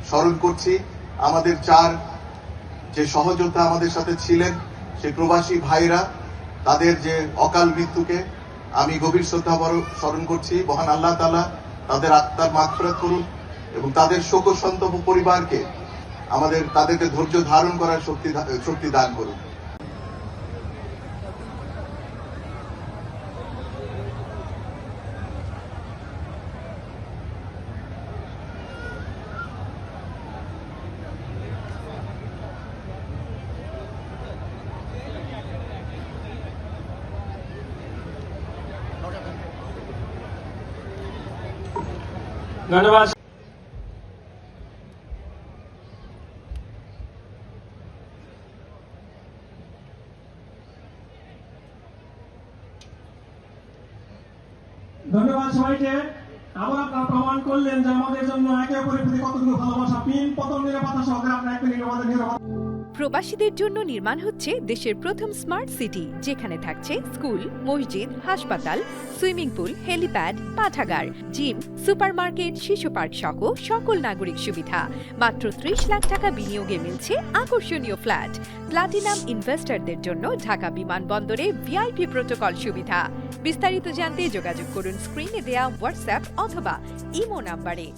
স্মরণ করছি আমাদের চার যে সহযোদ্ধা আমাদের সাথে ছিলেন, সেই প্রবাসী ভাইরা, তাদের যে অকাল মৃত্যুকে আমি গভীর শ্রদ্ধা স্মরণ করছি। মহান আল্লাহ তাআলা তাদের আত্মার মাগফিরাত করুন এবং তাদের শোক সন্তপ্ত পরিবারকে তাদেরকে ধৈর্য ধারণ করার শক্তি দান করুন। ধন্যবাদ। ধন্যবাদ সবাইকে। আবার আপনারা প্রমাণ করলেন যে আমাদের জন্য একে অপরের প্রতি কতটুকু ভালোবাসা। পিন পতন নিরাপত্তা সহকারে আপনারা এক মিনিট আমাদের নিরাপত্তা। প্রবাসীদের জন্য নির্মাণ হচ্ছে দেশের প্রথম স্মার্ট সিটি, যেখানে থাকছে স্কুল, মসজিদ, হাসপাতাল, সুইমিং পুল, হেলিপ্যাড, পাঠাগার, জিম, সুপারমার্কেট, শিশু পার্ক সহ সকল নাগরিক সুবিধা। মাত্র ৩০ লাখ টাকা বিনিয়োগে মিলছে আকর্ষণীয় ফ্ল্যাট। প্লাটিনাম ইনভেস্টরদের জন্য ঢাকা বিমানবন্দরে ভিআইপি প্রোটোকল সুবিধা। বিস্তারিত জানতে যোগাযোগ করুন স্ক্রিনে দেয়া হোয়াটসঅ্যাপ অথবা ইমো নাম্বারে।